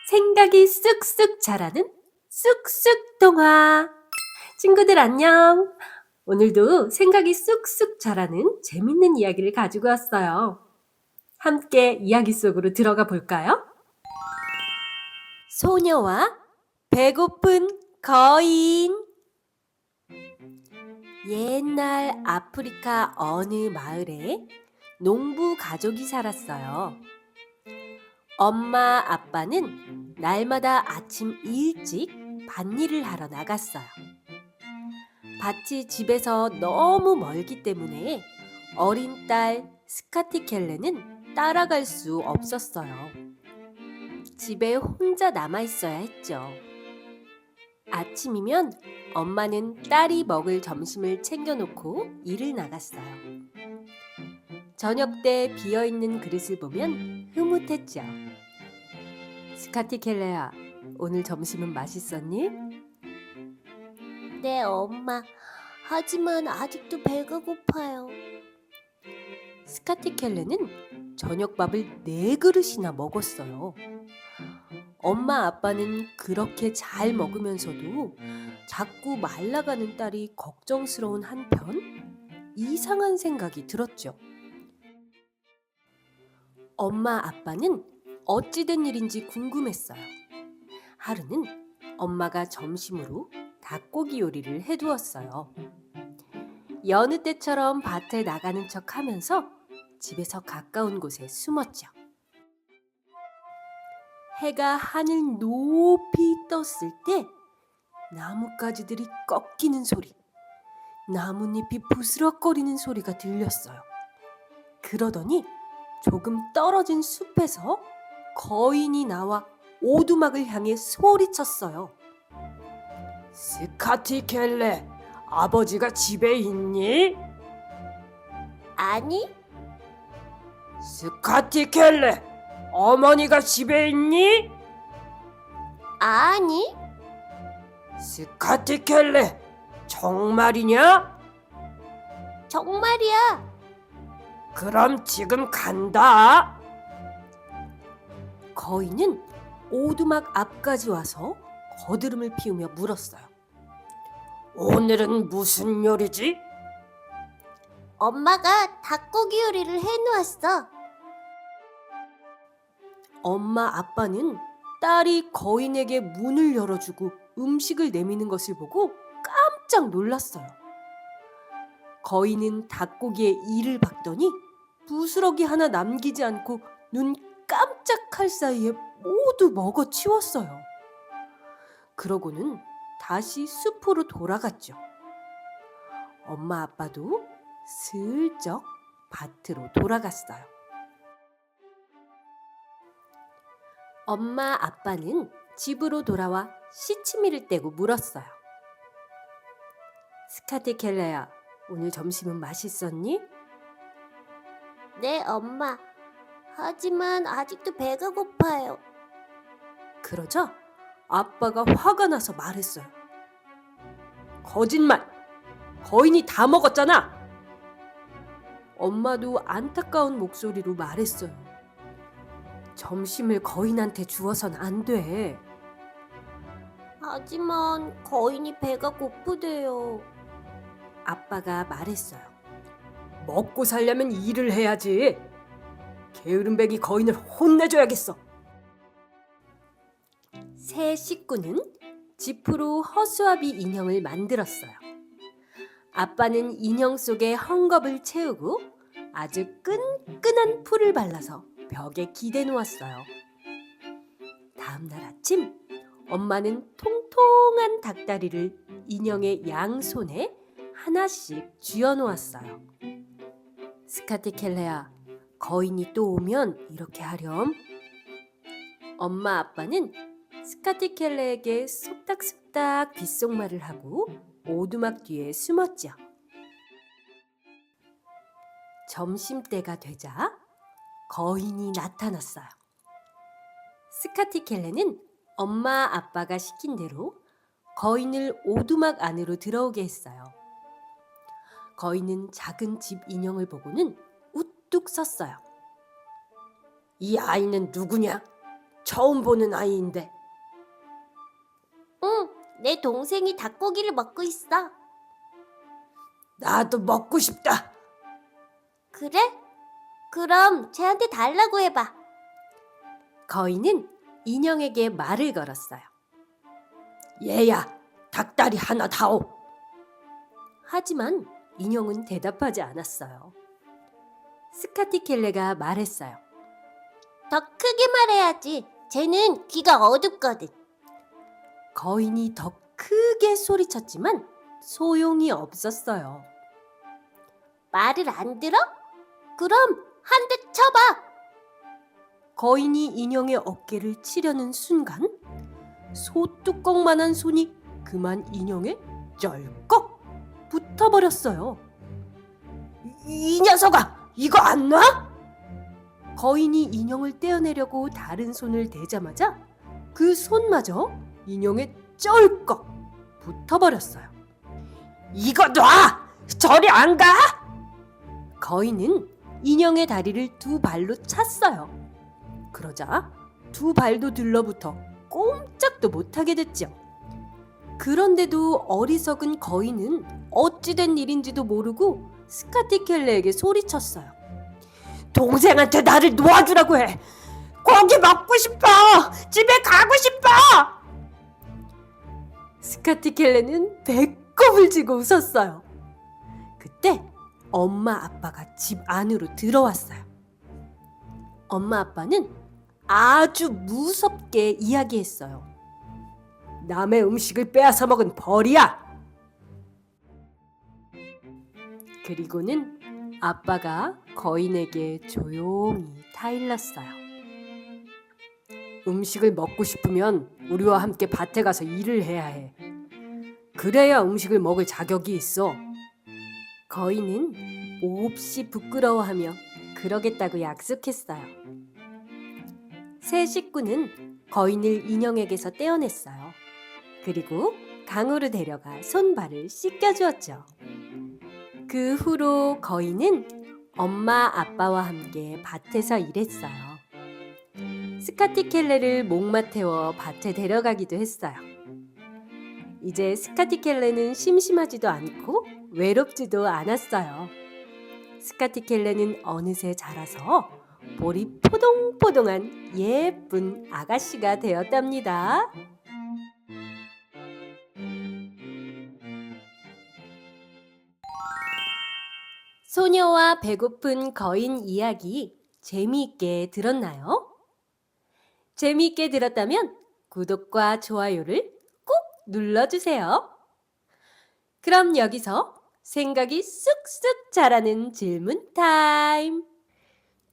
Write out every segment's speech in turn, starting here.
생각이 쑥쑥 자라는 쑥쑥 동화. 친구들 안녕. 오늘도 생각이 쑥쑥 자라는 재밌는 이야기를 가지고 왔어요. 함께 이야기 속으로 들어가 볼까요? 소녀와 배고픈 거인. 옛날 아프리카 어느 마을에 농부 가족이 살았어요. 엄마, 아빠는 날마다 아침 일찍 밭일을 하러 나갔어요. 밭이 집에서 너무 멀기 때문에 어린 딸 스카티켈레는 따라갈 수 없었어요. 집에 혼자 남아 있어야 했죠. 아침이면 엄마는 딸이 먹을 점심을 챙겨놓고 일을 나갔어요. 저녁 때 비어있는 그릇을 보면 흐뭇했죠. 스카티켈레야, 오늘 점심은 맛있었니? 네, 엄마. 하지만 아직도 배가 고파요. 스카티켈레는 저녁밥을 4그릇이나 먹었어요. 엄마 아빠는 그렇게 잘 먹으면서도 자꾸 말라가는 딸이 걱정스러운 한편 이상한 생각이 들었죠. 엄마 아빠는 어찌된 일인지 궁금했어요. 하루는 엄마가 점심으로 닭고기 요리를 해두었어요. 여느 때처럼 밭에 나가는 척 하면서 집에서 가까운 곳에 숨었죠. 해가 하늘 높이 떴을 때 나뭇가지들이 꺾이는 소리, 나뭇잎이 부스럭거리는 소리가 들렸어요. 그러더니 조금 떨어진 숲에서 거인이 나와 오두막을 향해 소리쳤어요. 스카티켈레, 아버지가 집에 있니? 아니, 스카티켈레, 어머니가 집에 있니? 아니, 스카티켈레, 정말이냐? 정말이야. 그럼 지금 간다. 거인은 오두막 앞까지 와서 거드름을 피우며 물었어요. 오늘은 무슨 요리지? 엄마가 닭고기 요리를 해놓았어. 엄마 아빠는 딸이 거인에게 문을 열어주고 음식을 내미는 것을 보고 깜짝 놀랐어요. 거인은 닭고기에 이를 박더니 부스러기 하나 남기지 않고 눈 깜짝할 사이에 모두 먹어치웠어요. 그러고는 다시 숲으로 돌아갔죠. 엄마 아빠도 슬쩍 밭으로 돌아갔어요. 엄마 아빠는 집으로 돌아와 시치미를 떼고 물었어요. 스카티켈레야, 오늘 점심은 맛있었니? 네, 엄마. 하지만 아직도 배가 고파요. 그러자 아빠가 화가 나서 말했어요. 거짓말! 거인이 다 먹었잖아! 엄마도 안타까운 목소리로 말했어요. 점심을 거인한테 주어선 안 돼. 하지만 거인이 배가 고프대요. 아빠가 말했어요. 먹고 살려면 일을 해야지. 게으름뱅이 거인을 혼내줘야겠어. 새 식구는 지프로 허수아비 인형을 만들었어요. 아빠는 인형 속에 헝겊을 채우고 아주 끈끈한 풀을 발라서 벽에 기대 놓았어요. 다음 날 아침 엄마는 통통한 닭다리를 인형의 양손에 하나씩 쥐어 놓았어요. 스카티켈레야, 거인이 또 오면 이렇게 하렴. 엄마 아빠는 스카티켈레에게 속닥속닥 귓속말을 하고 오두막 뒤에 숨었죠. 점심때가 되자 거인이 나타났어요. 스카티켈레는 엄마 아빠가 시킨 대로 거인을 오두막 안으로 들어오게 했어요. 거인은 작은 집 인형을 보고는 우뚝 섰어요. 이 아이는 누구냐? 처음 보는 아이인데. 응, 내 동생이 닭고기를 먹고 있어. 나도 먹고 싶다. 그래? 그럼 쟤한테 달라고 해봐. 거인은 인형에게 말을 걸었어요. 얘야, 닭다리 하나 다오. 하지만 인형은 대답하지 않았어요. 스카티켈레가 말했어요. 더 크게 말해야지. 쟤는 귀가 어둡거든. 거인이 더 크게 소리쳤지만 소용이 없었어요. 말을 안 들어? 그럼 한 대 쳐봐. 거인이 인형의 어깨를 치려는 순간 소뚜껑만한 손이 그만 인형에 쩔꺽 붙어버렸어요. 이 녀석아, 이거 안 놔? 거인이 인형을 떼어내려고 다른 손을 대자마자 그 손마저 인형에 쩔꺽 붙어버렸어요. 이거 놔! 저리 안 가! 거인은 인형의 다리를 두 발로 찼어요. 그러자 두 발도 들러붙어 꼼짝도 못하게 됐죠. 그런데도 어리석은 거인은 어찌된 일인지도 모르고 스카티켈레에게 소리쳤어요. 동생한테 나를 놓아주라고 해. 고기 먹고 싶어. 집에 가고 싶어. 스카티켈레는 배꼽을 쥐고 웃었어요. 그때 엄마 아빠가 집 안으로 들어왔어요. 엄마 아빠는 아주 무섭게 이야기했어요. 남의 음식을 빼앗아 먹은 벌이야. 그리고는 아빠가 거인에게 조용히 타일렀어요. 음식을 먹고 싶으면 우리와 함께 밭에 가서 일을 해야 해. 그래야 음식을 먹을 자격이 있어. 거인은 몹시 부끄러워하며 그러겠다고 약속했어요. 새 식구는 거인을 인형에게서 떼어냈어요. 그리고 강으로 데려가 손발을 씻겨주었죠. 그 후로 거인은 엄마 아빠와 함께 밭에서 일했어요. 스카티켈레를 목마 태워 밭에 데려가기도 했어요. 이제 스카티켈레는 심심하지도 않고 외롭지도 않았어요. 스카티켈레는 어느새 자라서 볼이 포동포동한 예쁜 아가씨가 되었답니다. 소녀와 배고픈 거인 이야기 재미있게 들었나요? 재미있게 들었다면 구독과 좋아요를 꼭 눌러주세요. 그럼 여기서 생각이 쑥쑥 자라는 질문 타임.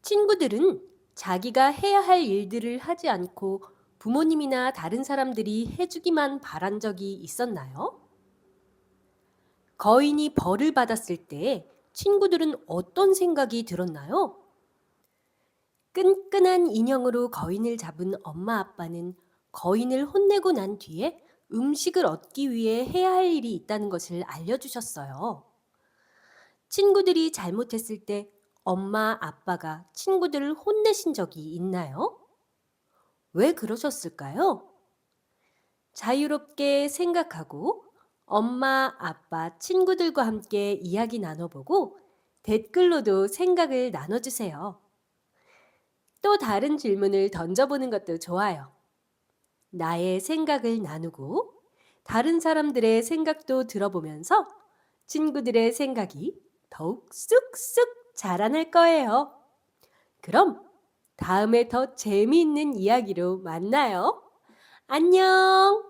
친구들은 자기가 해야 할 일들을 하지 않고 부모님이나 다른 사람들이 해주기만 바란 적이 있었나요? 거인이 벌을 받았을 때 친구들은 어떤 생각이 들었나요? 끈끈한 인형으로 거인을 잡은 엄마 아빠는 거인을 혼내고 난 뒤에 음식을 얻기 위해 해야 할 일이 있다는 것을 알려주셨어요. 친구들이 잘못했을 때 엄마 아빠가 친구들을 혼내신 적이 있나요? 왜 그러셨을까요? 자유롭게 생각하고 엄마, 아빠, 친구들과 함께 이야기 나눠보고 댓글로도 생각을 나눠주세요. 또 다른 질문을 던져보는 것도 좋아요. 나의 생각을 나누고 다른 사람들의 생각도 들어보면서 친구들의 생각이 더욱 쑥쑥 자라날 거예요. 그럼 다음에 더 재미있는 이야기로 만나요. 안녕!